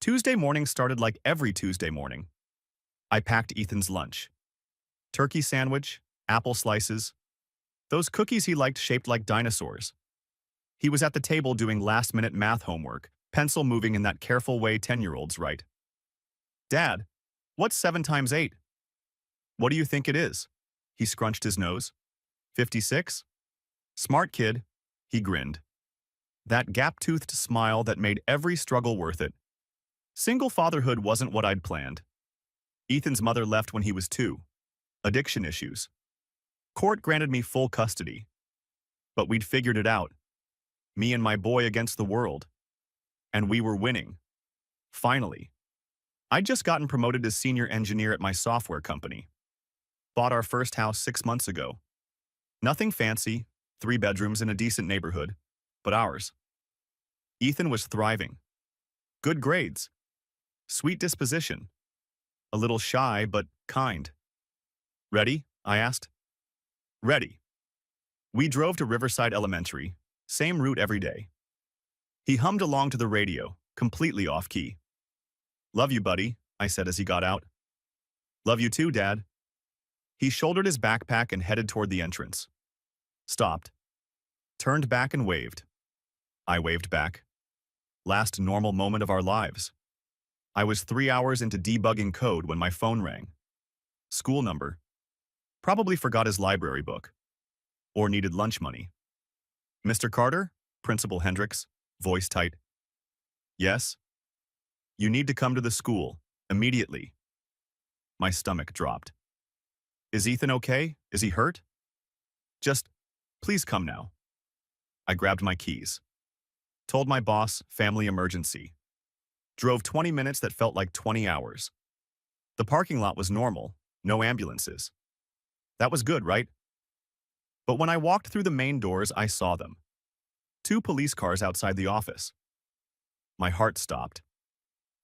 Tuesday morning started like every Tuesday morning. I packed Ethan's lunch. Turkey sandwich, apple slices, those cookies he liked shaped like dinosaurs. He was at the table doing last-minute math homework, pencil moving in that careful way 10-year-olds write. Dad, what's 7 times 8? What do you think it is? He scrunched his nose. 56? Smart kid, he grinned. That gap-toothed smile that made every struggle worth it. Single fatherhood wasn't what I'd planned. Ethan's mother left when he was 2. Addiction issues. Court granted me full custody. But we'd figured it out. Me and my boy against the world. And we were winning. Finally. I'd just gotten promoted as senior engineer at my software company. Bought our first house 6 months ago. Nothing fancy, 3 bedrooms in a decent neighborhood, but ours. Ethan was thriving. Good grades. Sweet disposition. A little shy, but kind. Ready? I asked. Ready. We drove to Riverside Elementary, same route every day. He hummed along to the radio, completely off-key. Love you, buddy, I said as he got out. Love you too, Dad. He shouldered his backpack and headed toward the entrance. Stopped. Turned back and waved. I waved back. Last normal moment of our lives. I was 3 hours into debugging code when my phone rang. School number. Probably forgot his library book. Or needed lunch money. Mr. Carter? Principal Hendricks, voice tight. Yes? You need to come to the school, immediately. My stomach dropped. Is Ethan okay? Is he hurt? Just, please come now. I grabbed my keys. Told my boss, family emergency. Drove 20 minutes that felt like 20 hours. The parking lot was normal, no ambulances. That was good, right? But when I walked through the main doors, I saw them. 2 police cars outside the office. My heart stopped.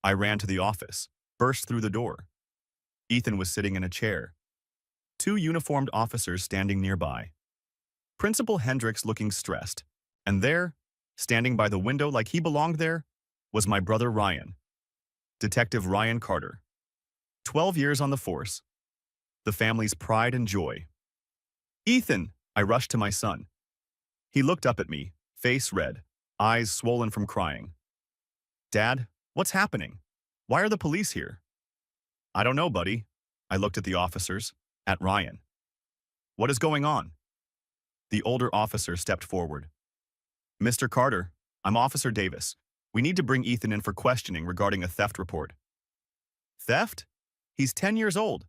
I ran to the office, burst through the door. Ethan was sitting in a chair. 2 uniformed officers standing nearby. Principal Hendricks looking stressed. And there, standing by the window like he belonged there, was my brother Ryan. Detective Ryan Carter. 12 years on the force. The family's pride and joy. Ethan, I rushed to my son. He looked up at me, face red, eyes swollen from crying. Dad, what's happening? Why are the police here? I don't know, buddy. I looked at the officers, at Ryan. What is going on? The older officer stepped forward. Mr. Carter, I'm Officer Davis. We need to bring Ethan in for questioning regarding a theft report. Theft? He's 10 years old.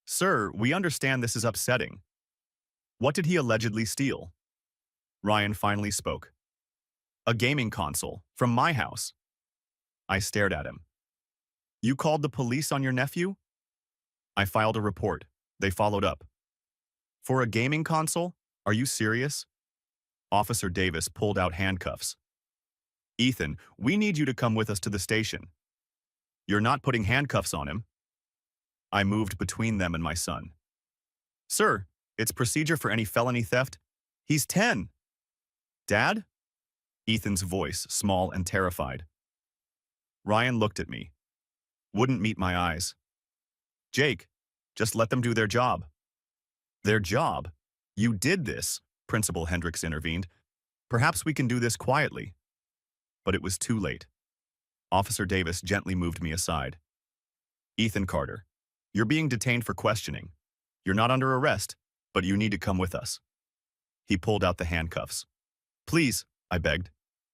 Sir, we understand this is upsetting. What did he allegedly steal? Ryan finally spoke. A gaming console, from my house. I stared at him. You called the police on your nephew? I filed a report. They followed up. For a gaming console? Are you serious? Officer Davis pulled out handcuffs. Ethan, we need you to come with us to the station. You're not putting handcuffs on him. I moved between them and my son. Sir, it's procedure for any felony theft. He's 10. Dad? Ethan's voice, small and terrified. Ryan looked at me. Wouldn't meet my eyes. Jake, just let them do their job. Their job? You did this, Principal Hendricks intervened. Perhaps we can do this quietly. But it was too late. Officer Davis gently moved me aside. Ethan Carter, you're being detained for questioning. You're not under arrest, but you need to come with us. He pulled out the handcuffs. Please, I begged.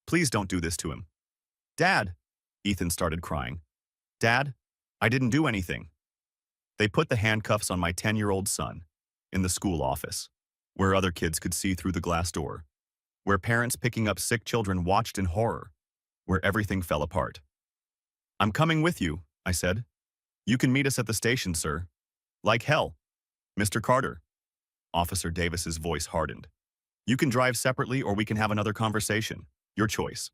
Please don't do this to him. Dad, Ethan started crying. Dad, I didn't do anything. They put the handcuffs on my 10-year-old son in the school office, where other kids could see through the glass door, where parents picking up sick children watched in horror, where everything fell apart. I'm coming with you, I said. You can meet us at the station, sir. Like hell. Mr. Carter. Officer Davis's voice hardened. You can drive separately or we can have another conversation. Your choice.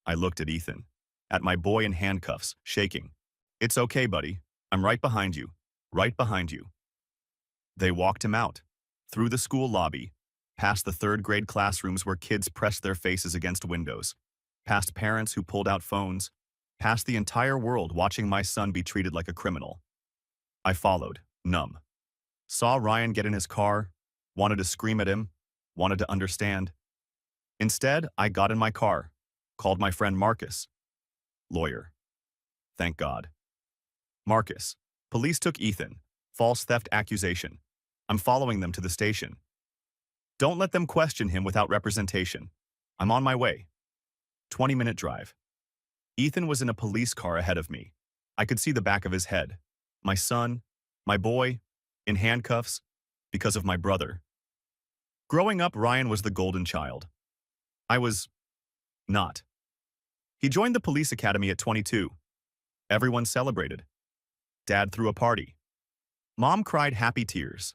I looked at Ethan, at my boy in handcuffs, shaking. It's okay, buddy. I'm right behind you. Right behind you. They walked him out, through the school lobby, past the third-grade classrooms where kids pressed their faces against windows, past parents who pulled out phones, Past the entire world watching my son be treated like a criminal. I followed, numb. Saw Ryan get in his car, wanted to scream at him, wanted to understand. Instead, I got in my car, called my friend Marcus. Lawyer. Thank God. Marcus. Police took Ethan. False theft accusation. I'm following them to the station. Don't let them question him without representation. I'm on my way. 20-minute drive. Ethan was in a police car ahead of me. I could see the back of his head. My son, my boy, in handcuffs, because of my brother. Growing up, Ryan was the golden child. I was not. He joined the police academy at 22. Everyone celebrated. Dad threw a party. Mom cried happy tears.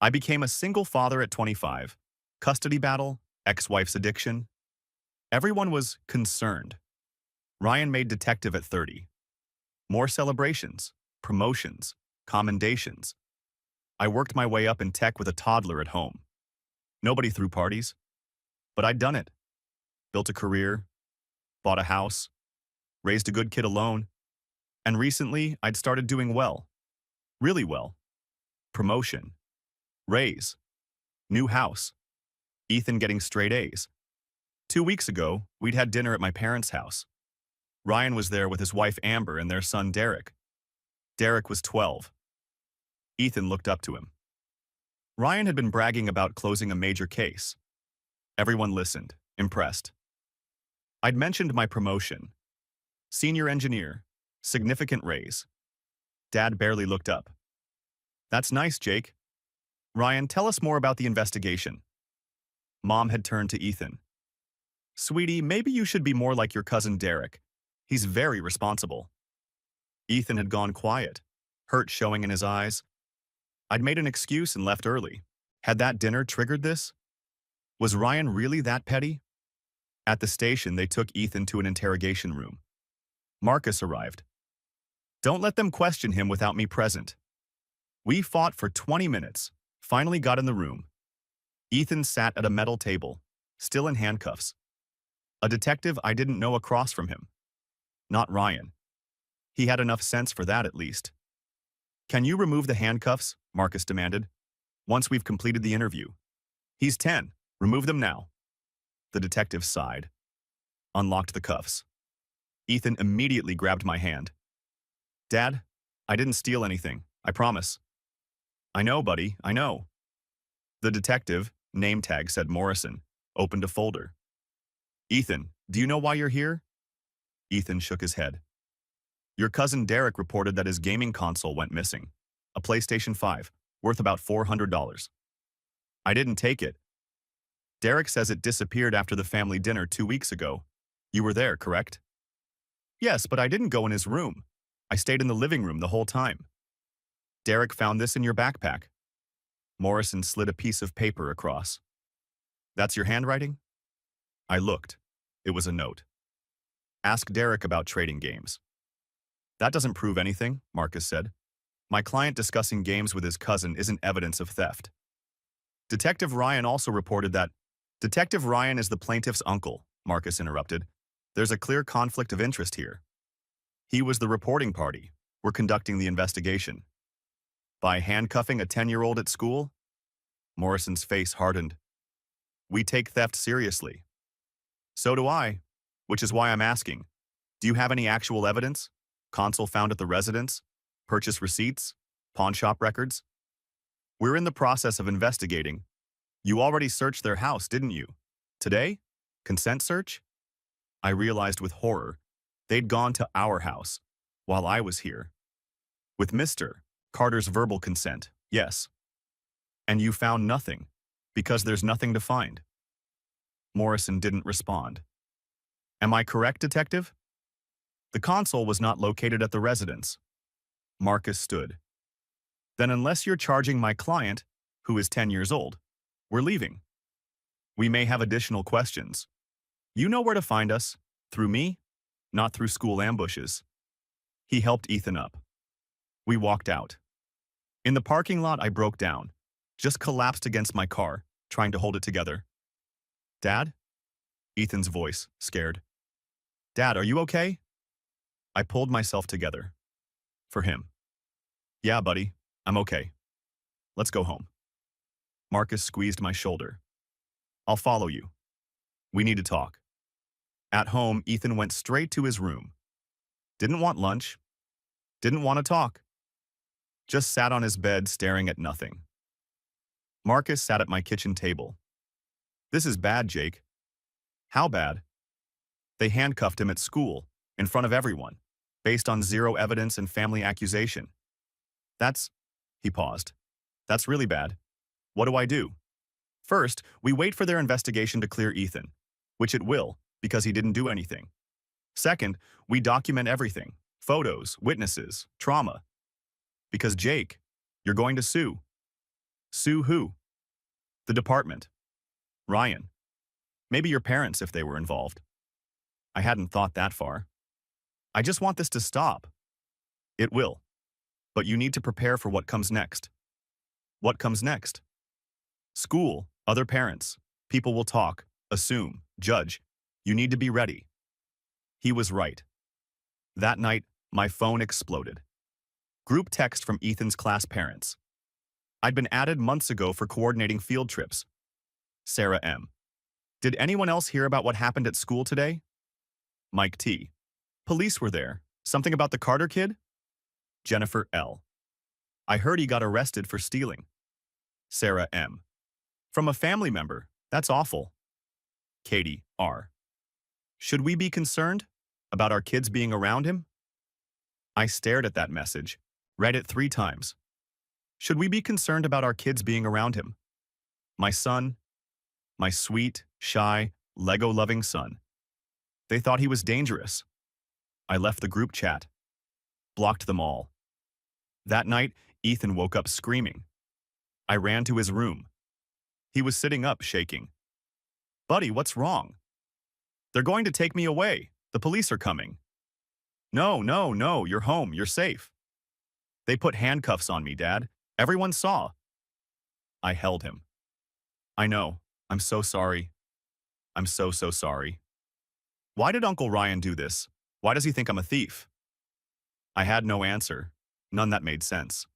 I became a single father at 25. Custody battle, ex-wife's addiction. Everyone was concerned. Ryan made detective at 30. More celebrations, promotions, commendations. I worked my way up in tech with a toddler at home. Nobody threw parties, but I'd done it. Built a career, bought a house, raised a good kid alone, and recently I'd started doing well. Really well. Promotion. Raise. New house. Ethan getting straight A's. 2 weeks ago, we'd had dinner at my parents' house. Ryan was there with his wife Amber and their son Derek. Derek was 12. Ethan looked up to him. Ryan had been bragging about closing a major case. Everyone listened, impressed. I'd mentioned my promotion. Senior engineer, significant raise. Dad barely looked up. That's nice, Jake. Ryan, tell us more about the investigation. Mom had turned to Ethan. Sweetie, maybe you should be more like your cousin Derek. He's very responsible. Ethan had gone quiet, hurt showing in his eyes. I'd made an excuse and left early. Had that dinner triggered this? Was Ryan really that petty? At the station, they took Ethan to an interrogation room. Marcus arrived. Don't let them question him without me present. We fought for 20 minutes, finally got in the room. Ethan sat at a metal table, still in handcuffs. A detective I didn't know across from him. Not Ryan. He had enough sense for that at least. Can you remove the handcuffs? Marcus demanded. Once we've completed the interview. He's 10. Remove them now. The detective sighed. Unlocked the cuffs. Ethan immediately grabbed my hand. Dad, I didn't steal anything, I promise. I know, buddy, I know. The detective, name tag said Morrison, opened a folder. Ethan, do you know why you're here? Ethan shook his head. Your cousin Derek reported that his gaming console went missing. A PlayStation 5, worth about $400. I didn't take it. Derek says it disappeared after the family dinner 2 weeks ago. You were there, correct? Yes, but I didn't go in his room. I stayed in the living room the whole time. Derek found this in your backpack. Morrison slid a piece of paper across. That's your handwriting? I looked. It was a note. Ask Derek about trading games. That doesn't prove anything, Marcus said. My client discussing games with his cousin isn't evidence of theft. Detective Ryan also reported that Detective Ryan is the plaintiff's uncle, Marcus interrupted. There's a clear conflict of interest here. He was the reporting party. We're conducting the investigation. By handcuffing a 10-year-old at school? Morrison's face hardened. We take theft seriously. So do I, which is why I'm asking. Do you have any actual evidence? Console found at the residence? Purchase receipts? Pawn shop records? We're in the process of investigating. You already searched their house, didn't you? Today? Consent search? I realized with horror, they'd gone to our house, while I was here. With Mr. Carter's verbal consent, yes. And you found nothing, because there's nothing to find. Morrison didn't respond. Am I correct, detective? The console was not located at the residence. Marcus stood. Then unless you're charging my client, who is 10 years old, we're leaving. We may have additional questions. You know where to find us, through me, not through school ambushes. He helped Ethan up. We walked out. In the parking lot, I broke down, just collapsed against my car, trying to hold it together. Dad? Ethan's voice, scared. Dad, are you okay? I pulled myself together. For him. Yeah, buddy, I'm okay. Let's go home. Marcus squeezed my shoulder. I'll follow you. We need to talk. At home, Ethan went straight to his room. Didn't want lunch. Didn't want to talk. Just sat on his bed staring at nothing. Marcus sat at my kitchen table. This is bad, Jake. How bad? They handcuffed him at school, in front of everyone, based on zero evidence and family accusation. He paused. That's really bad. What do I do? First, we wait for their investigation to clear Ethan, which it will, because he didn't do anything. Second, we document everything, photos, witnesses, trauma. Because Jake, you're going to sue. Sue who? The department. Ryan. Maybe your parents if they were involved. I hadn't thought that far. I just want this to stop. It will. But you need to prepare for what comes next. What comes next? School, other parents. People will talk, assume, judge. You need to be ready. He was right. That night, my phone exploded. Group text from Ethan's class parents. I'd been added months ago for coordinating field trips. Sarah M. Did anyone else hear about what happened at school today? Mike T. Police were there. Something about the Carter kid? Jennifer L. I heard he got arrested for stealing. Sarah M. From a family member. That's awful. Katie R. Should we be concerned about our kids being around him? I stared at that message, read it 3 times. Should we be concerned about our kids being around him? My son, my sweet, shy, Lego-loving son. They thought he was dangerous. I left the group chat, blocked them all. That night, Ethan woke up screaming. I ran to his room. He was sitting up, shaking. Buddy, what's wrong? They're going to take me away. The police are coming. No, no, no, you're home, you're safe. They put handcuffs on me, Dad. Everyone saw. I held him. I know. I'm so sorry. I'm so sorry. Why did Uncle Ryan do this? Why does he think I'm a thief? I had no answer, none that made sense.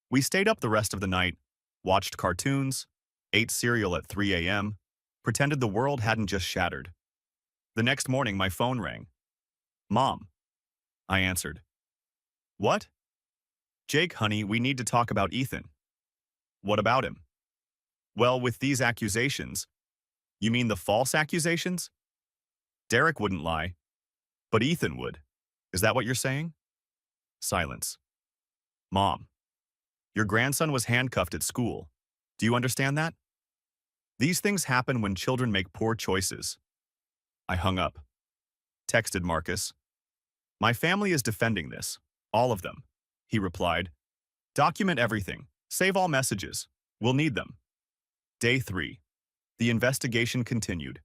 We stayed up the rest of the night, watched cartoons, ate cereal at 3 a.m., pretended the world hadn't just shattered. The next morning, my phone rang. Mom. I answered. What? Jake, honey, we need to talk about Ethan. What about him? Well, with these accusations. You mean the false accusations? Derek wouldn't lie, but Ethan would. Is that what you're saying? Silence. Mom. Your grandson was handcuffed at school. Do you understand that? These things happen when children make poor choices. I hung up. Texted Marcus. My family is defending this. All of them. He replied. Document everything. Save all messages. We'll need them. Day 3. The investigation continued.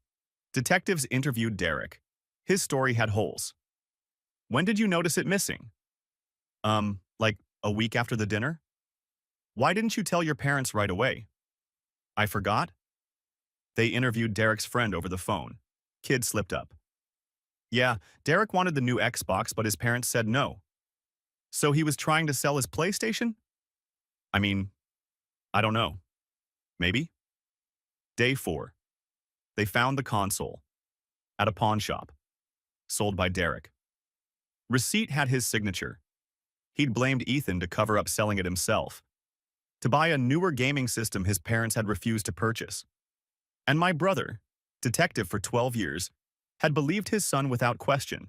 Detectives interviewed Derek. His story had holes. When did you notice it missing? Like a week after the dinner? Why didn't you tell your parents right away? I forgot. They interviewed Derek's friend over the phone. Kid slipped up. Yeah, Derek wanted the new Xbox, but his parents said no. So he was trying to sell his PlayStation? I mean, I don't know. Maybe? Day 4. They found the console. At a pawn shop. Sold by Derek. Receipt had his signature. He'd blamed Ethan to cover up selling it himself. To buy a newer gaming system his parents had refused to purchase. And my brother, detective for 12 years, had believed his son without question.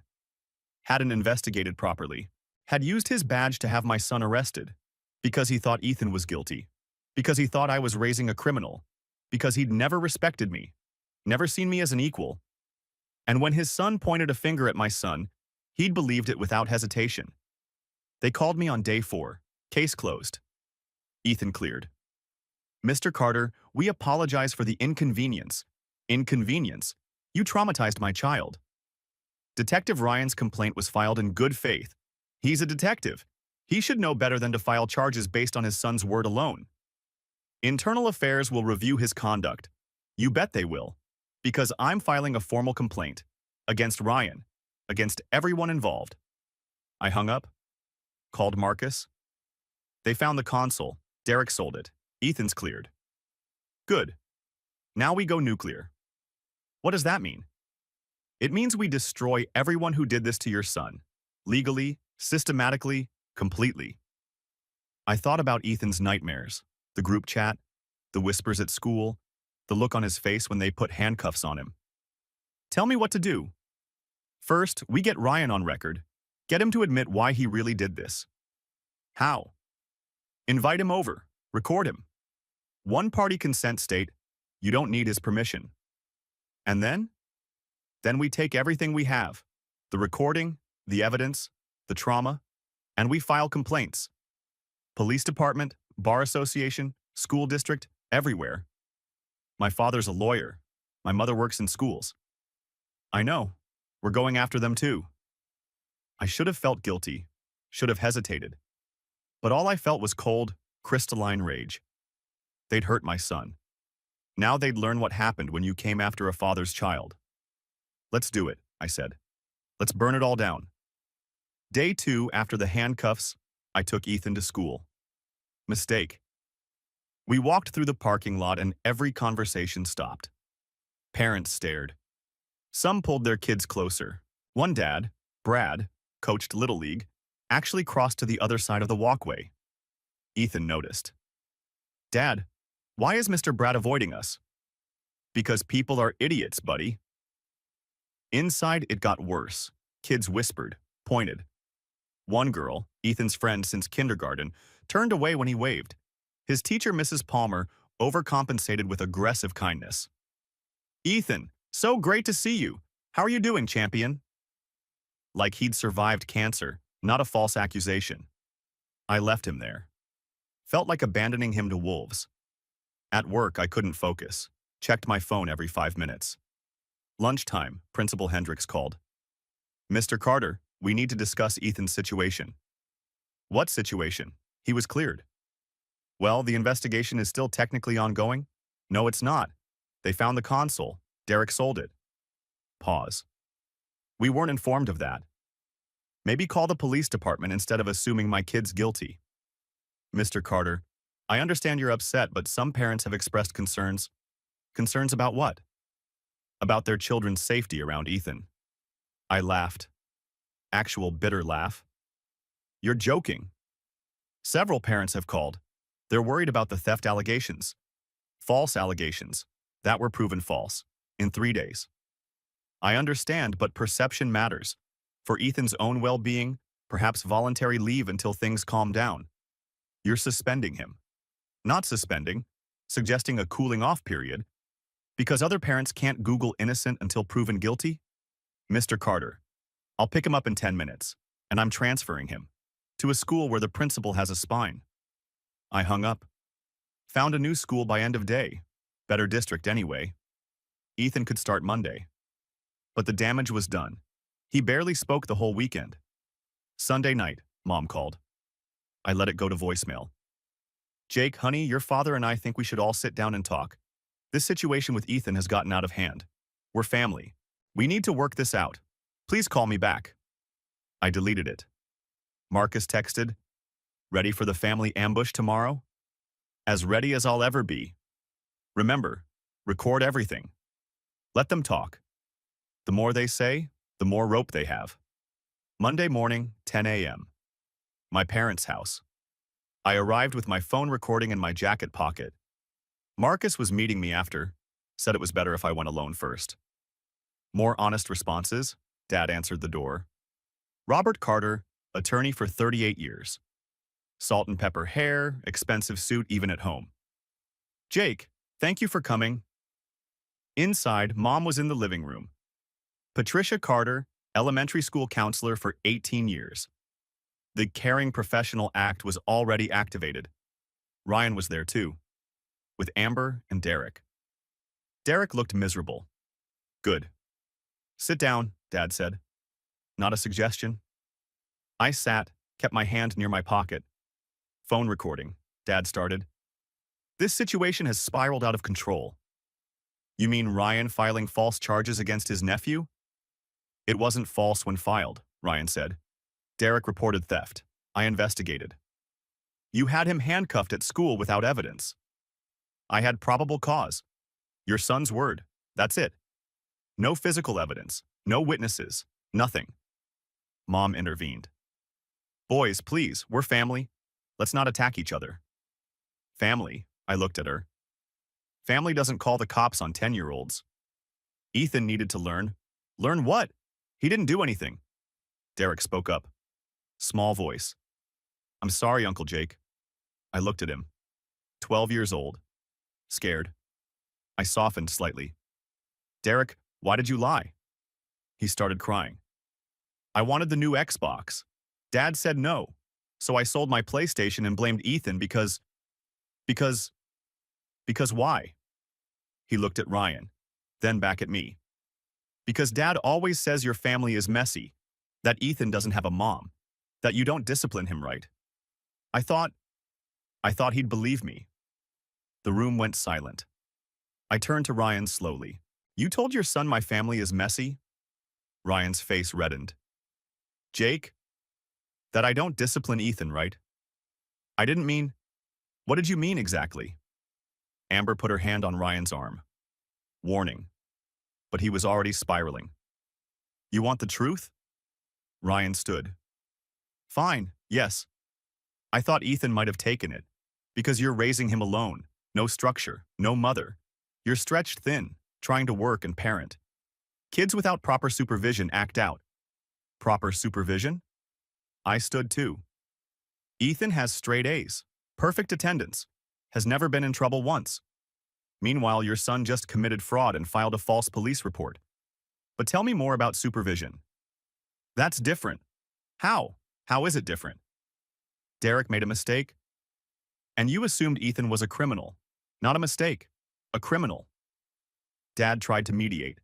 Hadn't investigated properly. Had used his badge to have my son arrested. Because he thought Ethan was guilty. Because he thought I was raising a criminal. Because he'd never respected me. Never seen me as an equal. And when his son pointed a finger at my son, he'd believed it without hesitation. They called me on day 4. Case closed. Ethan cleared. Mr. Carter, we apologize for the inconvenience. Inconvenience? You traumatized my child. Detective Ryan's complaint was filed in good faith. He's a detective. He should know better than to file charges based on his son's word alone. Internal Affairs will review his conduct. You bet they will. Because I'm filing a formal complaint. Against Ryan. against everyone involved. I hung up, called Marcus. They found the console. Derek sold it. Ethan's cleared. Good. Now we go nuclear. What does that mean? It means we destroy everyone who did this to your son. Legally, systematically, completely. I thought about Ethan's nightmares, the group chat, the whispers at school, the look on his face when they put handcuffs on him. Tell me what to do. First, we get Ryan on record. Get him to admit why he really did this. How? Invite him over. Record him. One-party consent state, you don't need his permission. And then? Then we take everything we have, the recording, the evidence, the trauma, and we file complaints. Police department, bar association, school district, everywhere. My father's a lawyer. My mother works in schools. I know. We're going after them too. I should have felt guilty, should have hesitated. But all I felt was cold, crystalline rage. They'd hurt my son. Now they'd learn what happened when you came after a father's child. Let's do it, I said. Let's burn it all down. Day 2 after the handcuffs, I took Ethan to school. Mistake. We walked through the parking lot and every conversation stopped. Parents stared. Some pulled their kids closer. One dad, Brad, coached Little League, actually crossed to the other side of the walkway. Ethan noticed. Dad, why is Mr. Brad avoiding us? Because people are idiots, buddy. Inside, it got worse. Kids whispered, pointed. One girl, Ethan's friend since kindergarten, turned away when he waved. His teacher, Mrs. Palmer, overcompensated with aggressive kindness. Ethan, so great to see you. How are you doing, champion? Like he'd survived cancer, not a false accusation. I left him there. Felt like abandoning him to wolves. At work, I couldn't focus. Checked my phone every 5 minutes. Lunchtime, Principal Hendricks called. Mr. Carter, we need to discuss Ethan's situation. What situation? He was cleared. Well, the investigation is still technically ongoing. No, it's not. They found the console. Derek sold it. Pause. We weren't informed of that. Maybe call the police department instead of assuming my kid's guilty. Mr. Carter, I understand you're upset, but some parents have expressed concerns. Concerns about what? About their children's safety around Ethan. I laughed. Actual bitter laugh. You're joking. Several parents have called. They're worried about the theft allegations. False allegations that were proven false in 3 days. I understand, but perception matters. For Ethan's own well-being, perhaps voluntary leave until things calm down. You're suspending him. Not suspending, suggesting a cooling-off period. Because other parents can't Google innocent until proven guilty? Mr. Carter, I'll pick him up in 10 minutes, and I'm transferring him to a school where the principal has a spine. I hung up. Found a new school by end of day. Better district anyway. Ethan could start Monday. But the damage was done. He barely spoke the whole weekend. Sunday night, Mom called. I let it go to voicemail. Jake, honey, your father and I think we should all sit down and talk. This situation with Ethan has gotten out of hand. We're family. We need to work this out. Please call me back. I deleted it. Marcus texted, ready for the family ambush tomorrow? As ready as I'll ever be. Remember, record everything. Let them talk. The more they say, the more rope they have. Monday morning, 10 a.m. My parents' house. I arrived with my phone recording in my jacket pocket. Marcus was meeting me after, said it was better if I went alone first. More honest responses, Dad answered the door. Robert Carter, attorney for 38 years. Salt and pepper hair, expensive suit even at home. Jake, thank you for coming. Inside, Mom was in the living room. Patricia Carter, elementary school counselor for 18 years. The Caring Professional Act was already activated. Ryan was there too, with Amber and Derek. Derek looked miserable. Good. Sit down, Dad said. Not a suggestion? I sat, kept my hand near my pocket. Phone recording, Dad started. This situation has spiraled out of control. You mean Ryan filing false charges against his nephew? It wasn't false when filed, Ryan said. Derek reported theft. I investigated. You had him handcuffed at school without evidence. I had probable cause. Your son's word. That's it. No physical evidence. No witnesses. Nothing. Mom intervened. Boys, please, we're family. Let's not attack each other. Family, I looked at her. Family doesn't call the cops on 10-year-olds. Ethan needed to learn. Learn what? He didn't do anything. Derek spoke up. Small voice. I'm sorry, Uncle Jake. I looked at him. 12 years old. Scared. I softened slightly. Derek, why did you lie? He started crying. I wanted the new Xbox. Dad said no. So I sold my PlayStation and blamed Ethan because why? He looked at Ryan, then back at me. Because Dad always says your family is messy, that Ethan doesn't have a mom, that you don't discipline him right. I thought he'd believe me. The room went silent. I turned to Ryan slowly. You told your son my family is messy? Ryan's face reddened. Jake? That I don't discipline Ethan, right? I didn't mean... What did you mean exactly? Amber put her hand on Ryan's arm. Warning. But he was already spiraling. You want the truth? Ryan stood. Fine, yes. I thought Ethan might have taken it. Because you're raising him alone. No structure, no mother. You're stretched thin, trying to work and parent. Kids without proper supervision act out. Proper supervision? I stood too. Ethan has straight A's, perfect attendance, has never been in trouble once. Meanwhile, your son just committed fraud and filed a false police report. But tell me more about supervision. That's different. How? How is it different? Derek made a mistake? And you assumed Ethan was a criminal. Not a mistake. A criminal. Dad tried to mediate.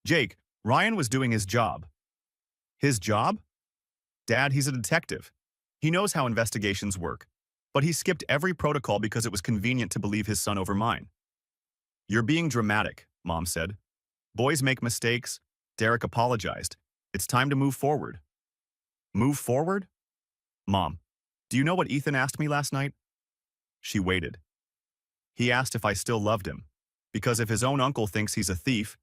Jake, Ryan was doing his job. His job? Dad, he's a detective. He knows how investigations work. But he skipped every protocol because it was convenient to believe his son over mine. You're being dramatic, Mom said. Boys make mistakes. Derek apologized. It's time to move forward. Move forward? Mom, do you know what Ethan asked me last night? She waited. He asked if I still loved him. Because if his own uncle thinks he's a thief,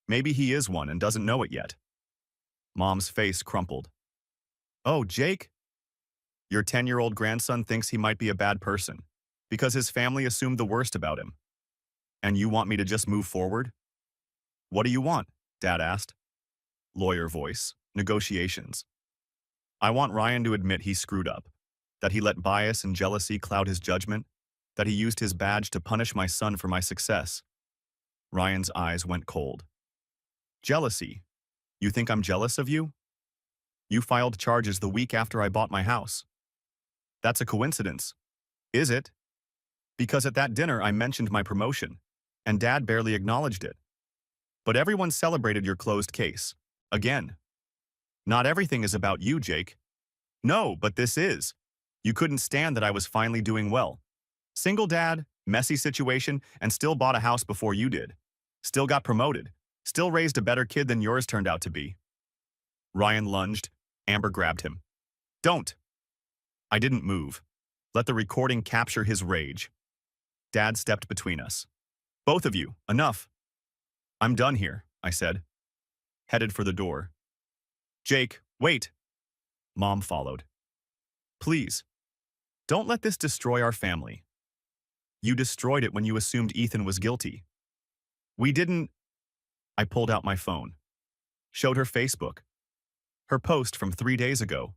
maybe he is one and doesn't know it yet. Mom's face crumpled. Oh, Jake? Your 10-year-old grandson thinks he might be a bad person because his family assumed the worst about him. And you want me to just move forward? What do you want? Dad asked. Lawyer voice. Negotiations. I want Ryan to admit he screwed up, that he let bias and jealousy cloud his judgment, that he used his badge to punish my son for my success. Ryan's eyes went cold. Jealousy? You think I'm jealous of you? You filed charges the week after I bought my house. That's a coincidence. Is it? Because at that dinner I mentioned my promotion, and Dad barely acknowledged it. But everyone celebrated your closed case. Again. Not everything is about you, Jake. No, but this is. You couldn't stand that I was finally doing well. Single dad, messy situation, and still bought a house before you did. Still got promoted. Still raised a better kid than yours turned out to be. Ryan lunged. Amber grabbed him. Don't. I didn't move. Let the recording capture his rage. Dad stepped between us. Both of you, enough. I'm done here, I said. Headed for the door. Jake, wait. Mom followed. Please. Don't let this destroy our family. You destroyed it when you assumed Ethan was guilty. We didn't... I pulled out my phone. Showed her Facebook. Her post from 3 days ago.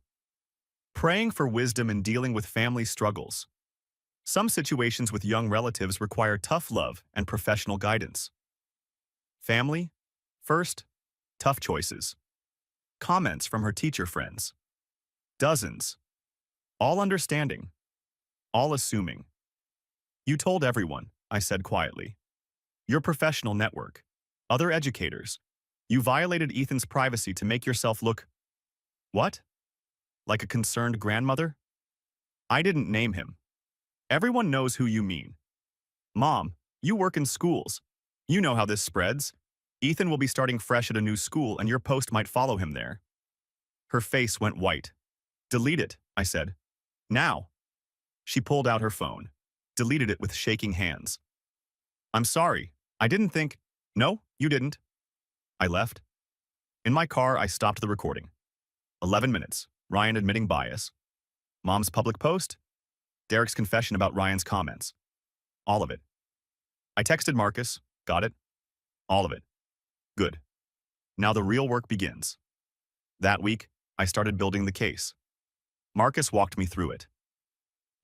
Praying for wisdom in dealing with family struggles. Some situations with young relatives require tough love and professional guidance. Family? First, tough choices. Comments from her teacher friends. Dozens. All understanding. All assuming. You told everyone, I said quietly. Your professional network. Other educators. You violated Ethan's privacy to make yourself look... What? Like a concerned grandmother? I didn't name him. Everyone knows who you mean. Mom, you work in schools. You know how this spreads. Ethan will be starting fresh at a new school and your post might follow him there. Her face went white. Delete it, I said. Now. She pulled out her phone. Deleted it with shaking hands. I'm sorry. I didn't think. No, you didn't. I left. In my car, I stopped the recording. 11 minutes. Ryan admitting bias. Mom's public post. Derek's confession about Ryan's comments. All of it. I texted Marcus. Got it? All of it. Good. Now the real work begins. That week, I started building the case. Marcus walked me through it.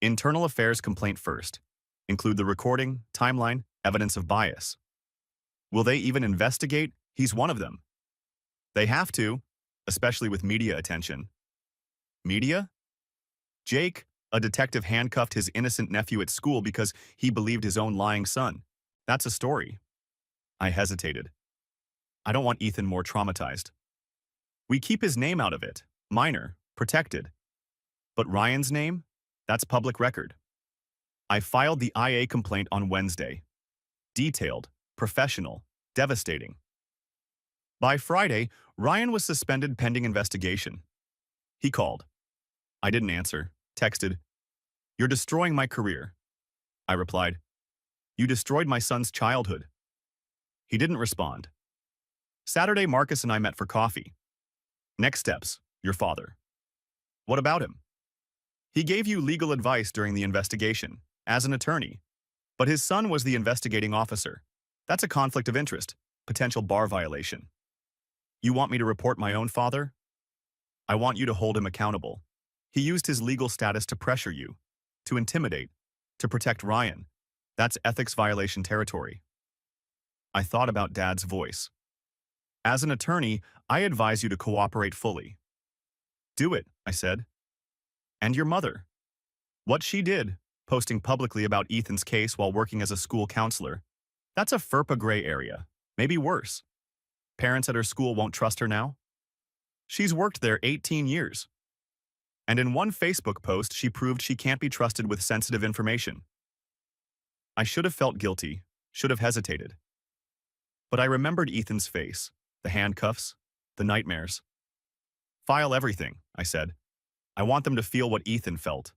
Internal affairs complaint first. Include the recording, timeline, evidence of bias. Will they even investigate? He's one of them. They have to, especially with media attention. Media? Jake, a detective, handcuffed his innocent nephew at school because he believed his own lying son. That's a story. I hesitated. I don't want Ethan more traumatized. We keep his name out of it. Minor, protected. But Ryan's name? That's public record. I filed the IA complaint on Wednesday. Detailed, professional, devastating. By Friday, Ryan was suspended pending investigation. He called. I didn't answer. Texted, "You're destroying my career." I replied, "You destroyed my son's childhood." He didn't respond. Saturday, Marcus and I met for coffee. Next steps, your father. What about him? He gave you legal advice during the investigation, as an attorney. But his son was the investigating officer. That's a conflict of interest, potential bar violation. You want me to report my own father? I want you to hold him accountable. He used his legal status to pressure you, to intimidate, to protect Ryan. That's ethics violation territory. I thought about Dad's voice. As an attorney, I advise you to cooperate fully. Do it, I said. And your mother. What she did, posting publicly about Ethan's case while working as a school counselor, that's a FERPA gray area, maybe worse. Parents at her school won't trust her now? She's worked there 18 years. And in one Facebook post, she proved she can't be trusted with sensitive information. I should have felt guilty, should have hesitated. But I remembered Ethan's face, the handcuffs, the nightmares. File everything, I said. I want them to feel what Ethan felt.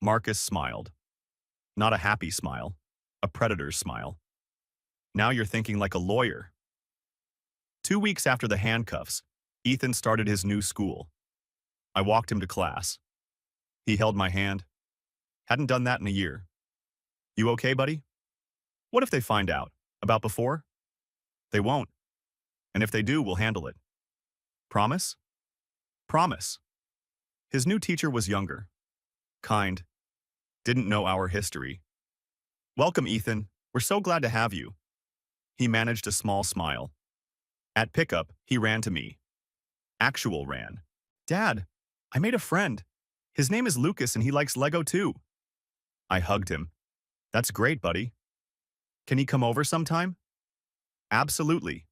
Marcus smiled. Not a happy smile, a predator's smile. Now you're thinking like a lawyer. 2 weeks after the handcuffs, Ethan started his new school. I walked him to class. He held my hand. Hadn't done that in a year. You okay, buddy? What if they find out? About before? They won't. And if they do, we'll handle it. Promise? Promise. His new teacher was younger. Kind. Didn't know our history. Welcome, Ethan. We're so glad to have you. He managed a small smile. At pickup, he ran to me. Actual ran. Dad, I made a friend. His name is Lucas and he likes Lego too. I hugged him. That's great, buddy. Can he come over sometime? Absolutely.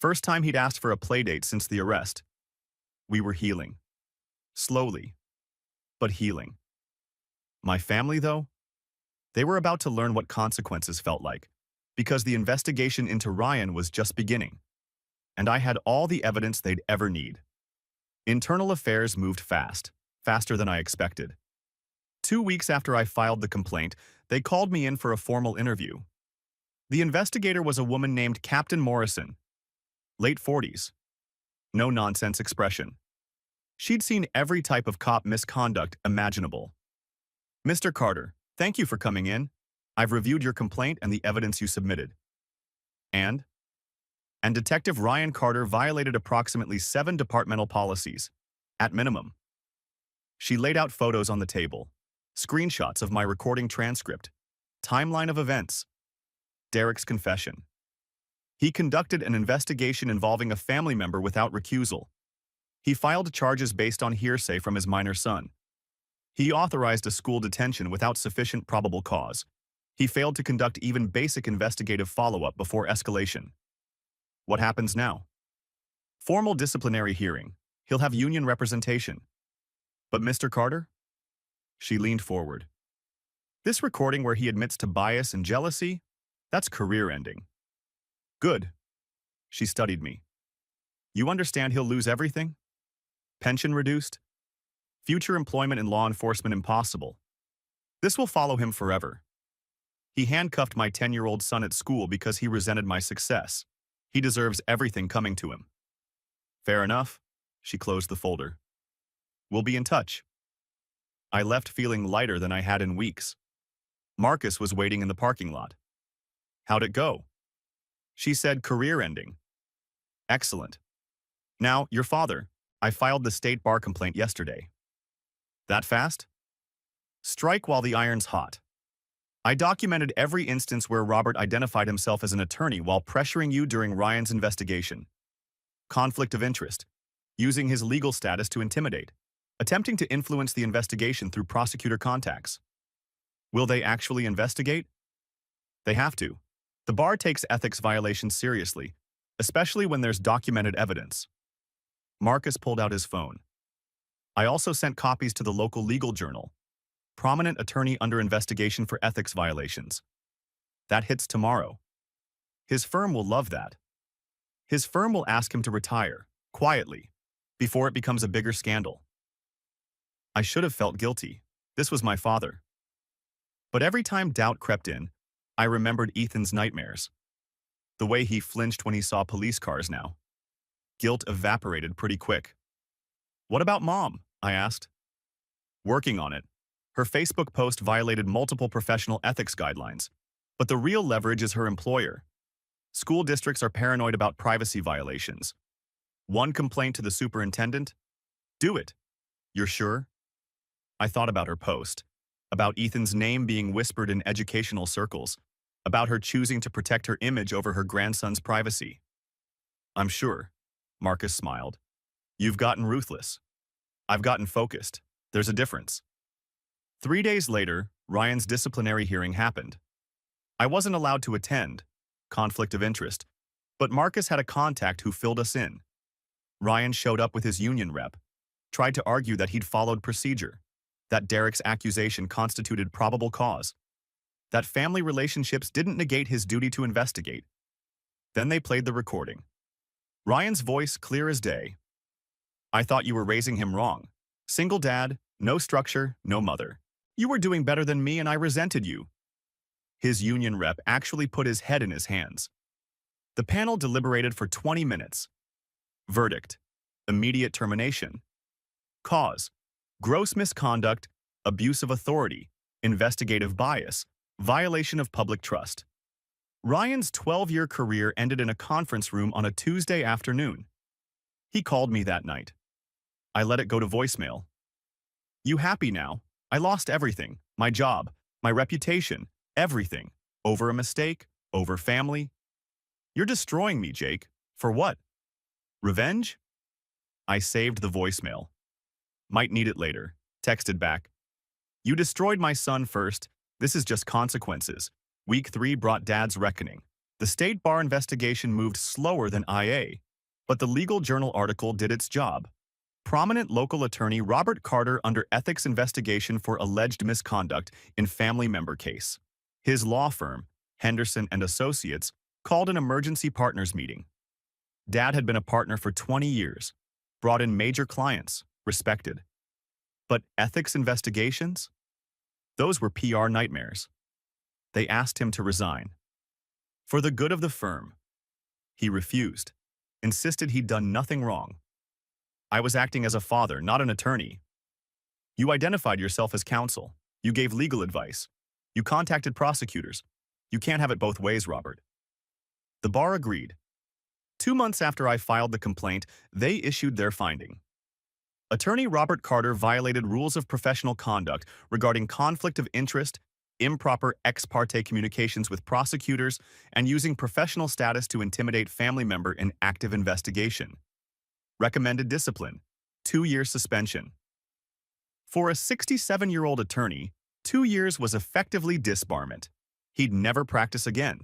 First time he'd asked for a playdate since the arrest. We were healing. Slowly, but healing. My family, though? They were about to learn what consequences felt like, because the investigation into Ryan was just beginning, and I had all the evidence they'd ever need. Internal affairs moved fast, faster than I expected. 2 weeks after I filed the complaint, they called me in for a formal interview. The investigator was a woman named Captain Morrison, late 40s. No-nonsense expression. She'd seen every type of cop misconduct imaginable. Mr. Carter, thank you for coming in. I've reviewed your complaint and the evidence you submitted. And Detective Ryan Carter violated approximately 7 departmental policies, at minimum. She laid out photos on the table, screenshots of my recording transcript, timeline of events, Derek's confession. He conducted an investigation involving a family member without recusal. He filed charges based on hearsay from his minor son. He authorized a school detention without sufficient probable cause. He failed to conduct even basic investigative follow-up before escalation. What happens now? Formal disciplinary hearing. He'll have union representation. But Mr. Carter? She leaned forward. This recording where he admits to bias and jealousy? That's career-ending. Good. She studied me. You understand he'll lose everything? Pension reduced? Future employment in law enforcement impossible. This will follow him forever. He handcuffed my 10-year-old son at school because he resented my success. He deserves everything coming to him. Fair enough. She closed the folder. We'll be in touch. I left feeling lighter than I had in weeks. Marcus was waiting in the parking lot. How'd it go? She said career ending. Excellent. Now, your father. I filed the state bar complaint yesterday. That fast? Strike while the iron's hot. I documented every instance where Robert identified himself as an attorney while pressuring you during Ryan's investigation. Conflict of interest. Using his legal status to intimidate. Attempting to influence the investigation through prosecutor contacts. Will they actually investigate? They have to. The bar takes ethics violations seriously, especially when there's documented evidence. Marcus pulled out his phone. I also sent copies to the local legal journal. Prominent attorney under investigation for ethics violations. That hits tomorrow. His firm will love that. His firm will ask him to retire, quietly, before it becomes a bigger scandal. I should have felt guilty. This was my father. But every time doubt crept in, I remembered Ethan's nightmares. The way he flinched when he saw police cars now. Guilt evaporated pretty quick. What about Mom? I asked. Working on it. Her Facebook post violated multiple professional ethics guidelines, but the real leverage is her employer. School districts are paranoid about privacy violations. One complaint to the superintendent? Do it. You're sure? I thought about her post, about Ethan's name being whispered in educational circles, about her choosing to protect her image over her grandson's privacy. I'm sure. Marcus smiled. You've gotten ruthless. I've gotten focused. There's a difference. 3 days later, Ryan's disciplinary hearing happened. I wasn't allowed to attend, conflict of interest, but Marcus had a contact who filled us in. Ryan showed up with his union rep, tried to argue that he'd followed procedure, that Derek's accusation constituted probable cause, that family relationships didn't negate his duty to investigate. Then they played the recording. Ryan's voice clear as day. I thought you were raising him wrong. Single dad, no structure, no mother. You were doing better than me and I resented you. His union rep actually put his head in his hands. The panel deliberated for 20 minutes. Verdict: immediate termination. Cause: gross misconduct, abuse of authority, investigative bias, violation of public trust. Ryan's 12-year career ended in a conference room on a Tuesday afternoon. He called me that night. I let it go to voicemail. You happy now? I lost everything. My job, my reputation, everything. Over a mistake, over family. You're destroying me, Jake. For what? Revenge? I saved the voicemail. Might need it later. Texted back. You destroyed my son first. This is just consequences. Week 3 brought Dad's reckoning. The state bar investigation moved slower than IA, but the legal journal article did its job. Prominent local attorney Robert Carter under ethics investigation for alleged misconduct in family member case. His law firm, Henderson and Associates, called an emergency partners meeting. Dad had been a partner for 20 years, brought in major clients, respected. But ethics investigations? Those were PR nightmares. They asked him to resign. For the good of the firm. He refused, insisted he'd done nothing wrong. I was acting as a father, not an attorney. You identified yourself as counsel. You gave legal advice. You contacted prosecutors. You can't have it both ways, Robert. The bar agreed. 2 months after I filed the complaint, they issued their finding. Attorney Robert Carter violated rules of professional conduct regarding conflict of interest, improper ex parte communications with prosecutors, and using professional status to intimidate family member in active investigation. Recommended discipline: 2-year suspension. For a 67-year-old attorney, 2 years was effectively disbarment. He'd never practice again.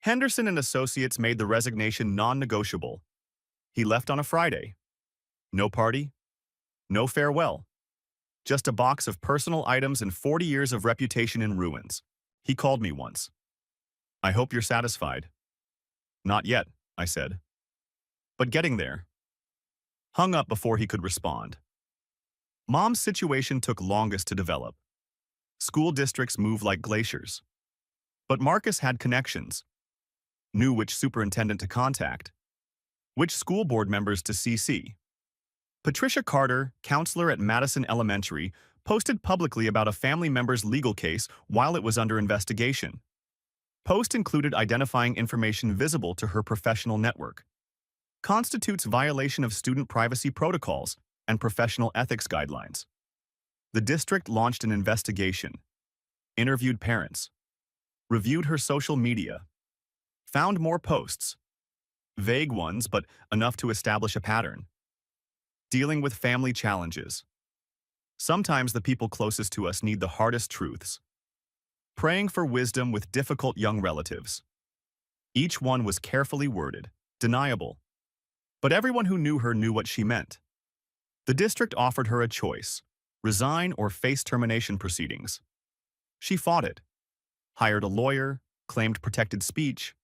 Henderson and Associates made the resignation non-negotiable. He left on a Friday. No party, no farewell. Just a box of personal items and 40 years of reputation in ruins. He called me once. I hope you're satisfied. Not yet, I said. But getting there, hung up before he could respond. Mom's situation took longest to develop. School districts move like glaciers. But Marcus had connections, knew which superintendent to contact, which school board members to CC. Patricia Carter, counselor at Madison Elementary, posted publicly about a family member's legal case while it was under investigation. Post included identifying information visible to her professional network. Constitutes violation of student privacy protocols and professional ethics guidelines. The district launched an investigation, interviewed parents, reviewed her social media, found more posts, vague ones but enough to establish a pattern. Dealing with family challenges. Sometimes the people closest to us need the hardest truths. Praying for wisdom with difficult young relatives. Each one was carefully worded, deniable. But everyone who knew her knew what she meant. The district offered her a choice, resign or face termination proceedings. She fought it, hired a lawyer, claimed protected speech.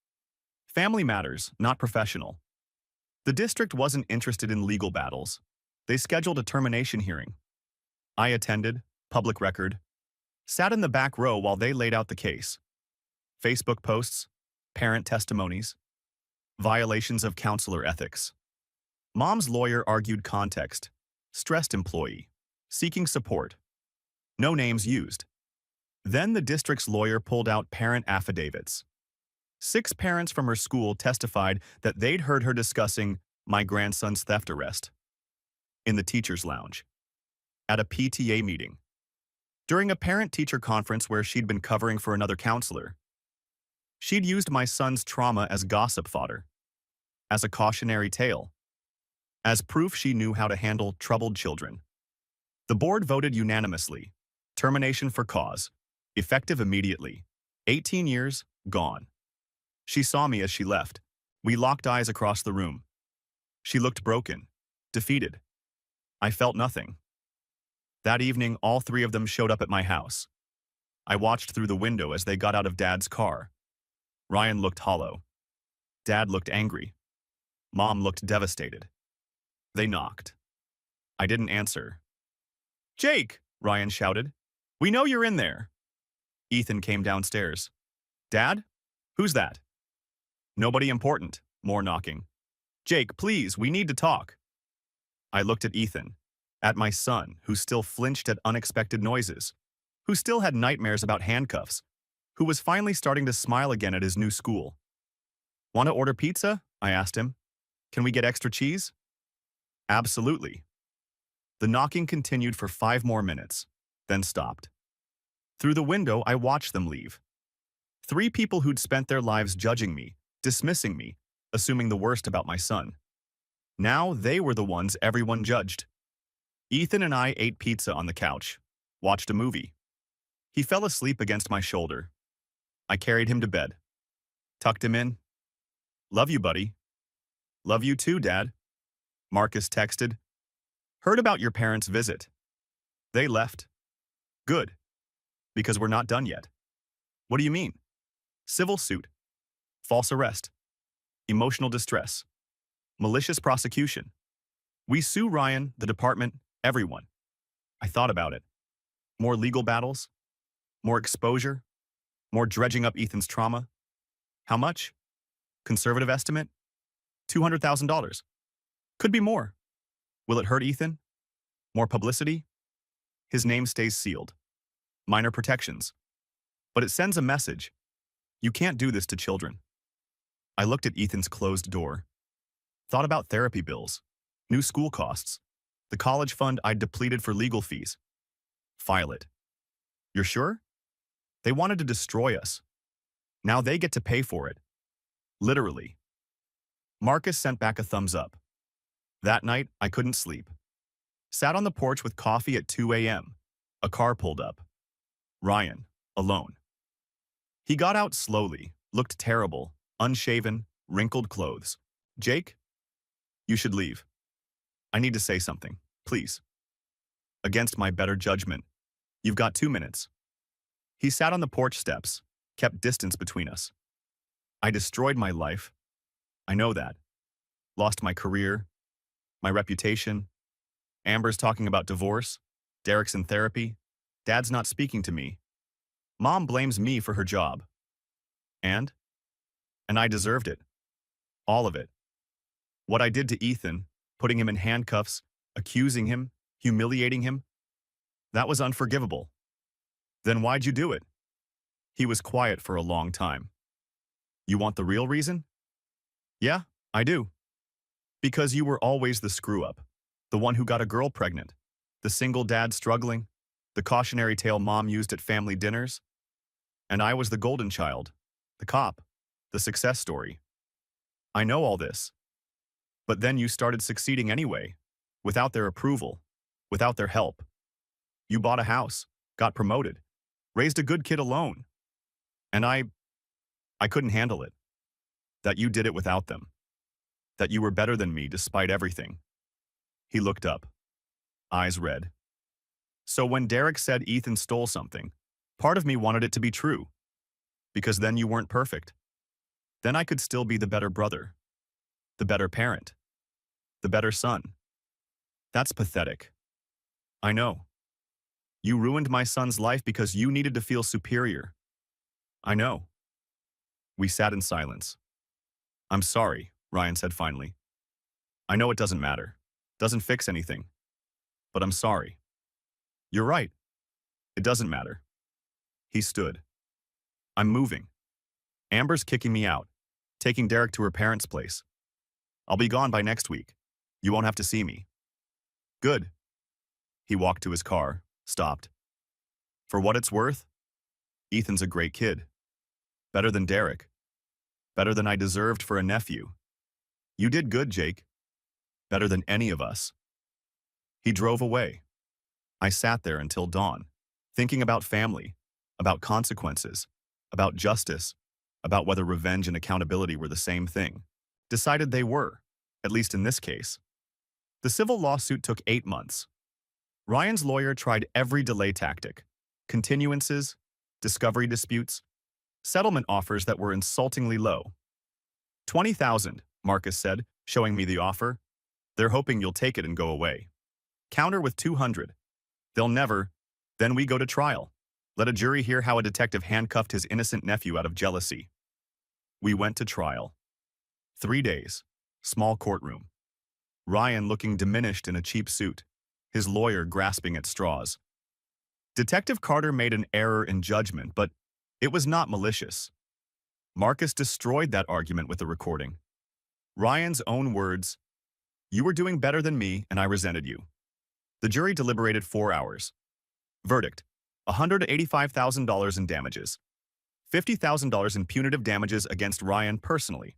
Family matters, not professional. The district wasn't interested in legal battles. They scheduled a termination hearing. I attended, public record, sat in the back row while they laid out the case. Facebook posts, parent testimonies, violations of counselor ethics. Mom's lawyer argued context, stressed employee, seeking support. No names used. Then the district's lawyer pulled out parent affidavits. 6 parents from her school testified that they'd heard her discussing my grandson's theft arrest in the teacher's lounge, at a PTA meeting, during a parent-teacher conference where she'd been covering for another counselor. She'd used my son's trauma as gossip fodder, as a cautionary tale, as proof she knew how to handle troubled children. The board voted unanimously, termination for cause, effective immediately. 18 years, gone. She saw me as she left. We locked eyes across the room. She looked broken, defeated. I felt nothing. That evening, all 3 of them showed up at my house. I watched through the window as they got out of Dad's car. Ryan looked hollow. Dad looked angry. Mom looked devastated. They knocked. I didn't answer. "Jake!" Ryan shouted. "We know you're in there." Ethan came downstairs. "Dad? Who's that?" "Nobody important." More knocking. "Jake, please, we need to talk." I looked at Ethan, at my son, who still flinched at unexpected noises, who still had nightmares about handcuffs, who was finally starting to smile again at his new school. "Want to order pizza?" I asked him. "Can we get extra cheese?" "Absolutely." The knocking continued for 5 more minutes, then stopped. Through the window, I watched them leave. 3 people who'd spent their lives judging me, dismissing me, assuming the worst about my son. Now they were the ones everyone judged. Ethan and I ate pizza on the couch, watched a movie. He fell asleep against my shoulder. I carried him to bed, tucked him in. "Love you, buddy." "Love you too, Dad." Marcus texted. "Heard about your parents' visit. They left." "Good. Because we're not done yet." "What do you mean?" "Civil suit. False arrest. Emotional distress. Malicious prosecution. We sue Ryan, the department, everyone." I thought about it. More legal battles? More exposure? More dredging up Ethan's trauma? How much? Conservative estimate? $200,000. Could be more. Will it hurt Ethan? More publicity? His name stays sealed. Minor protections. But it sends a message. You can't do this to children. I looked at Ethan's closed door. Thought about therapy bills, new school costs, the college fund I'd depleted for legal fees. File it. "You're sure?" They wanted to destroy us. Now they get to pay for it. Literally. Marcus sent back a thumbs up. That night, I couldn't sleep. Sat on the porch with coffee at 2 a.m. A car pulled up. Ryan, alone. He got out slowly, looked terrible, unshaven, wrinkled clothes. "Jake? You should leave. I need to say something, please." Against my better judgment. "You've got 2 minutes." He sat on the porch steps, kept distance between us. I destroyed my life. I know that. Lost my career, my reputation. Amber's talking about divorce. Derek's in therapy. Dad's not speaking to me. Mom blames me for her job. And? And I deserved it. All of it. What I did to Ethan, putting him in handcuffs, accusing him, humiliating him, that was unforgivable. Then why'd you do it? He was quiet for a long time. You want the real reason? Yeah, I do. Because you were always the screw-up, the one who got a girl pregnant, the single dad struggling, the cautionary tale mom used at family dinners. And I was the golden child, the cop, the success story. I know all this. But then you started succeeding anyway, without their approval, without their help. You bought a house, got promoted, raised a good kid alone. And I couldn't handle it. That you did it without them. That you were better than me despite everything. He looked up, eyes red. So when Derek said Ethan stole something, part of me wanted it to be true. Because then you weren't perfect. Then I could still be the better brother, the better parent, the better son. That's pathetic. I know. You ruined my son's life because you needed to feel superior. I know. We sat in silence. I'm sorry, Ryan said finally. I know it doesn't matter. Doesn't fix anything. But I'm sorry. You're right. It doesn't matter. He stood. I'm moving. Amber's kicking me out, taking Derek to her parents' place. I'll be gone by next week. You won't have to see me. Good. He walked to his car, stopped. For what it's worth, Ethan's a great kid. Better than Derek. Better than I deserved for a nephew. You did good, Jake. Better than any of us. He drove away. I sat there until dawn, thinking about family, about consequences, about justice, about whether revenge and accountability were the same thing. Decided they were, at least in this case. The civil lawsuit took 8 months. Ryan's lawyer tried every delay tactic, continuances, discovery disputes, settlement offers that were insultingly low. $20,000, Marcus said, showing me the offer. They're hoping you'll take it and go away. Counter with 200. They'll never. Then we go to trial. Let a jury hear how a detective handcuffed his innocent nephew out of jealousy. We went to trial. 3 days. Small courtroom. Ryan looking diminished in a cheap suit, his lawyer grasping at straws. Detective Carter made an error in judgment, but it was not malicious. Marcus destroyed that argument with the recording. Ryan's own words, "You were doing better than me, and I resented you." The jury deliberated 4 hours. Verdict: $185,000 in damages. $50,000 in punitive damages against Ryan personally.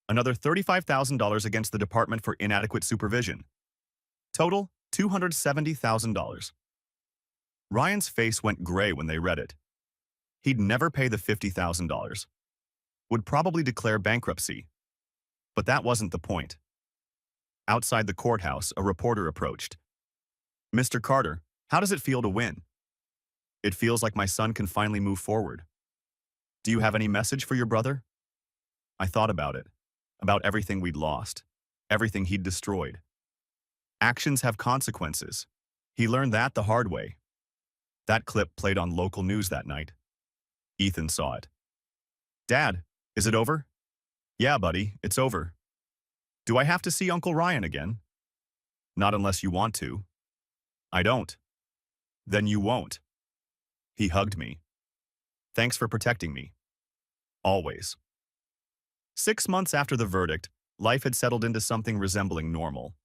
Another $35,000 against the department for inadequate supervision. Total, $270,000. Ryan's face went gray when they read it. He'd never pay the $50,000. Would probably declare bankruptcy. But that wasn't the point. Outside the courthouse, a reporter approached. "Mr. Carter, how does it feel to win?" "It feels like my son can finally move forward." "Do you have any message for your brother?" I thought about it. About everything we'd lost. Everything he'd destroyed. Actions have consequences. He learned that the hard way. That clip played on local news that night. Ethan saw it. "Dad, is it over?" "Yeah, buddy, it's over." "Do I have to see Uncle Ryan again?" "Not unless you want to." "I don't." "Then you won't." He hugged me. "Thanks for protecting me." Always. 6 months after the verdict, life had settled into something resembling normal.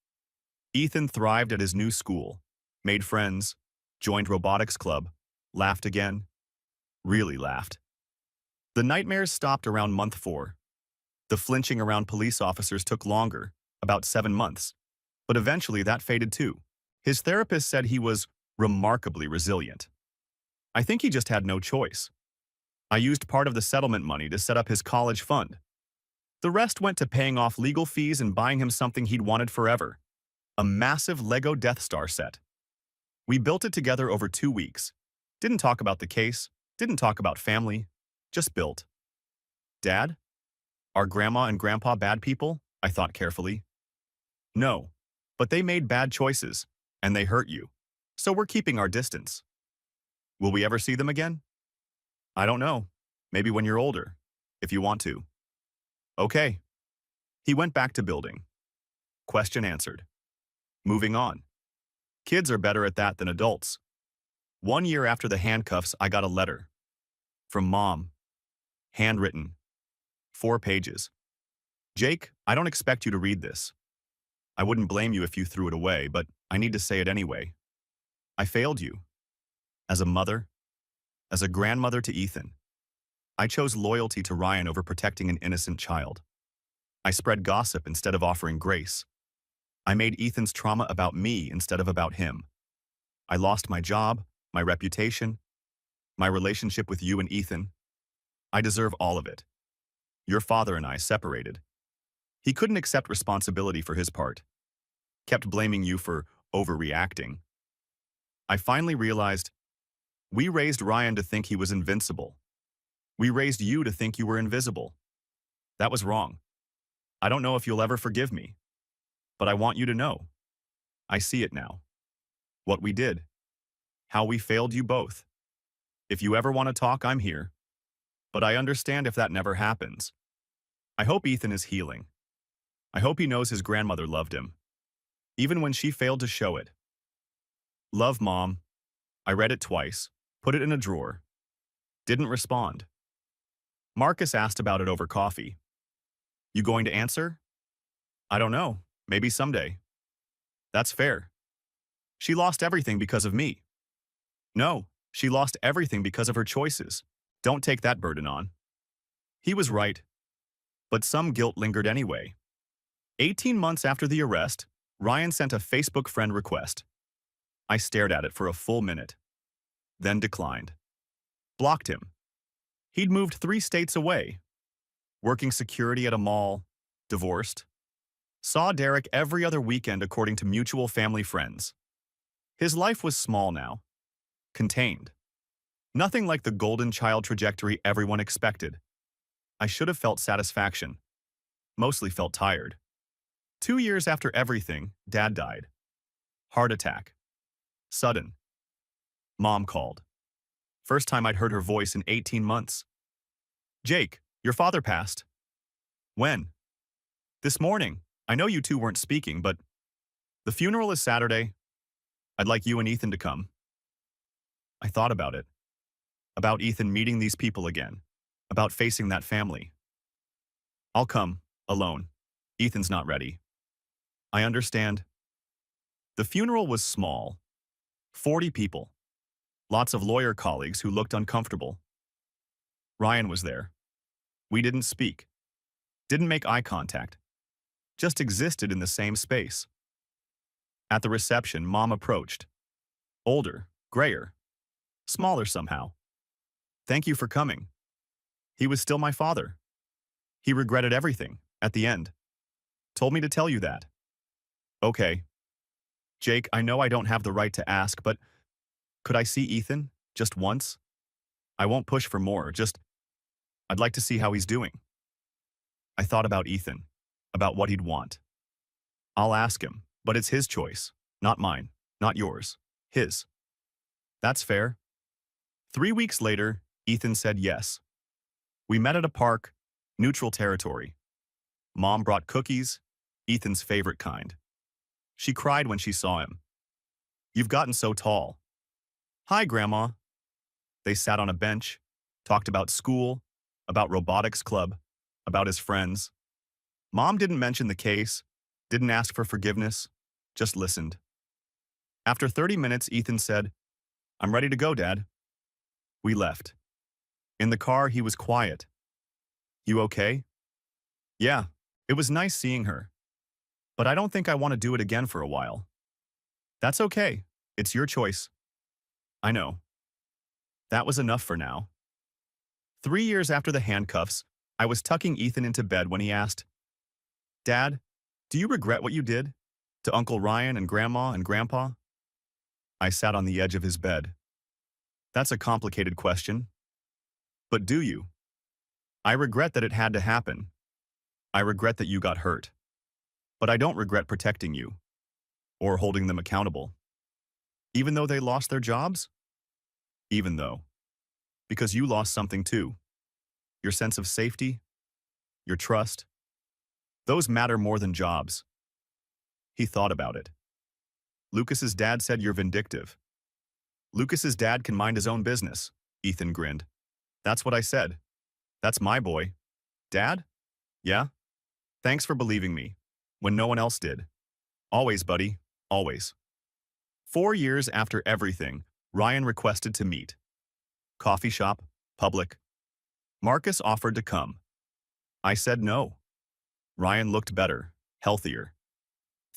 Ethan thrived at his new school, made friends, joined robotics club, laughed again. Really laughed. The nightmares stopped around month 4. The flinching around police officers took longer, about 7 months. But eventually that faded too. His therapist said he was remarkably resilient. I think he just had no choice. I used part of the settlement money to set up his college fund. The rest went to paying off legal fees and buying him something he'd wanted forever. A massive Lego Death Star set. We built it together over 2 weeks. Didn't talk about the case, didn't talk about family, just built. "Dad, Are Grandma and Grandpa bad people? I thought carefully. No, but they made bad choices, and they hurt you. So we're keeping our distance. Will we ever see them again? I don't know. Maybe when you're older, if you want to. Okay. He went back to building. Question answered. Moving on. Kids are better at that than adults. 1 year after the handcuffs, I got a letter. From Mom. Handwritten. 4 pages. Jake, I don't expect you to read this. I wouldn't blame you if you threw it away, but I need to say it anyway. I failed you. As a mother. As a grandmother to Ethan. I chose loyalty to Ryan over protecting an innocent child. I spread gossip instead of offering grace. I made Ethan's trauma about me instead of about him. I lost my job, my reputation, my relationship with you and Ethan. I deserve all of it. Your father and I separated. He couldn't accept responsibility for his part. Kept blaming you for overreacting. I finally realized we raised Ryan to think he was invincible. We raised you to think you were invisible. That was wrong. I don't know if you'll ever forgive me, but I want you to know. I see it now. What we did. How we failed you both. If you ever want to talk, I'm here. But I understand if that never happens. I hope Ethan is healing. I hope he knows his grandmother loved him, even when she failed to show it. Love, Mom. I read it twice, put it in a drawer. Didn't respond. Marcus asked about it over coffee. You going to answer? I don't know. Maybe someday. That's fair. She lost everything because of me. No, she lost everything because of her choices. Don't take that burden on. He was right. But some guilt lingered anyway. 18 months after the arrest, Ryan sent a Facebook friend request. I stared at it for a full minute. Then declined. Blocked him. He'd moved 3 states away. Working security at a mall. Divorced. Saw Derek every other weekend according to mutual family friends. His life was small now. Contained. Nothing like the golden child trajectory everyone expected. I should have felt satisfaction. Mostly felt tired. 2 years after everything, Dad died. Heart attack. Sudden. Mom called. First time I'd heard her voice in 18 months. Jake, your father passed. When? This morning. I know you two weren't speaking, but the funeral is Saturday. I'd like you and Ethan to come. I thought about it. About Ethan meeting these people again. About facing that family. I'll come, alone. Ethan's not ready. I understand. The funeral was small. 40 people. Lots of lawyer colleagues who looked uncomfortable. Ryan was there. We didn't speak. Didn't make eye contact. Just existed in the same space. At the reception, Mom approached. Older, grayer, smaller somehow. Thank you for coming. He was still my father. He regretted everything, at the end. Told me to tell you that. Okay. Jake, I know I don't have the right to ask, but could I see Ethan, just once? I won't push for more, I'd like to see how he's doing. I thought about Ethan, about what he'd want. I'll ask him, but it's his choice, not mine, not yours, his. That's fair. 3 weeks later, Ethan said yes. We met at a park, neutral territory. Mom brought cookies, Ethan's favorite kind. She cried when she saw him. You've gotten so tall. Hi, Grandma. They sat on a bench, talked about school, about robotics club, about his friends. Mom didn't mention the case, didn't ask for forgiveness, just listened. After 30 minutes, Ethan said, I'm ready to go, Dad. We left. In the car, he was quiet. You okay? Yeah, it was nice seeing her. But I don't think I want to do it again for a while. That's okay. It's your choice. I know. That was enough for now. 3 years after the handcuffs, I was tucking Ethan into bed when he asked, Dad, do you regret what you did to Uncle Ryan and Grandma and Grandpa? I sat on the edge of his bed. That's a complicated question. But do you? I regret that it had to happen. I regret that you got hurt, but I don't regret protecting you or holding them accountable. Even though they lost their jobs? Even though. Because you lost something too. Your sense of safety, your trust. Those matter more than jobs. He thought about it. Lucas's dad said you're vindictive. Lucas's dad can mind his own business, Ethan grinned. That's what I said. That's my boy. Dad? Yeah? Thanks for believing me, when no one else did. Always, buddy, always. 4 years after everything, Ryan requested to meet. Coffee shop, public. Marcus offered to come. I said no. Ryan looked better, healthier.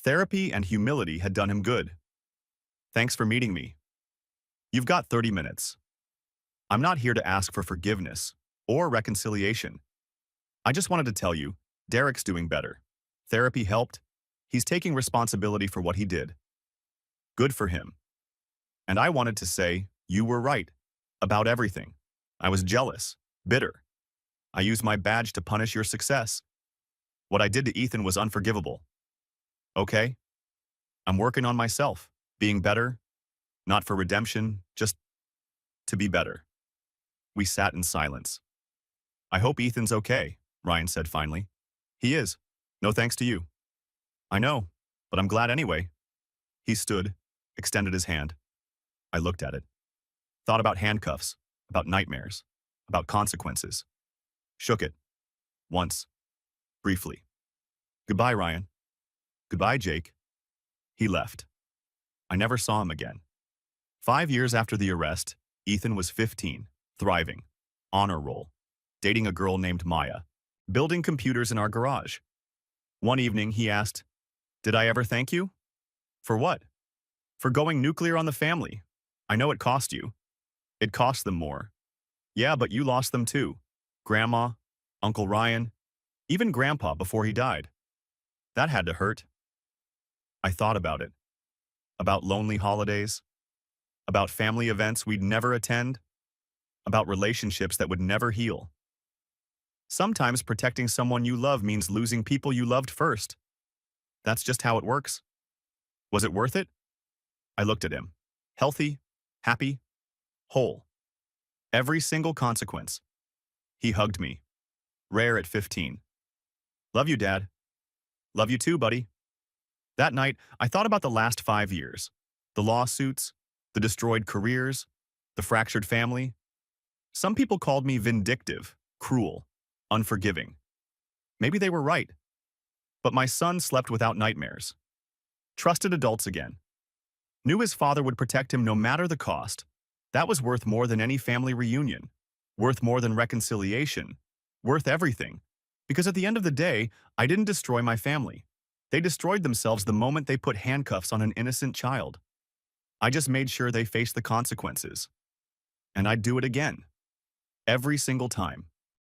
Therapy and humility had done him good. Thanks for meeting me. You've got 30 minutes. I'm not here to ask for forgiveness or reconciliation. I just wanted to tell you, Derek's doing better. Therapy helped. He's taking responsibility for what he did. Good for him. And I wanted to say, you were right. About everything. I was jealous, bitter. I used my badge to punish your success. What I did to Ethan was unforgivable. Okay? I'm working on myself, being better, not for redemption, just to be better. We sat in silence. I hope Ethan's okay, Ryan said finally. He is. No thanks to you. I know, but I'm glad anyway. He stood, extended his hand. I looked at it. Thought about handcuffs, about nightmares, about consequences. Shook it. Once. Briefly. Goodbye, Ryan. Goodbye, Jake. He left. I never saw him again. 5 years after the arrest, Ethan was 15, thriving, honor roll, dating a girl named Maya, building computers in our garage. One evening, he asked, "Did I ever thank you?" For what? For going nuclear on the family. I know it cost you. It cost them more. Yeah, but you lost them too. Grandma, Uncle Ryan, even Grandpa before he died. That had to hurt. I thought about it. About lonely holidays. About family events we'd never attend. About relationships that would never heal. Sometimes protecting someone you love means losing people you loved first. That's just how it works. Was it worth it? I looked at him. Healthy, happy, whole. Every single consequence. He hugged me. Rare at 15. Love you, Dad. Love you too, buddy. That night, I thought about the last 5 years. The lawsuits, the destroyed careers, the fractured family. Some people called me vindictive, cruel, unforgiving. Maybe they were right. But my son slept without nightmares. Trusted adults again. Knew his father would protect him no matter the cost. That was worth more than any family reunion. Worth more than reconciliation. Worth everything. Because at the end of the day, I didn't destroy my family. They destroyed themselves the moment they put handcuffs on an innocent child. I just made sure they faced the consequences. And I'd do it again. Every single time.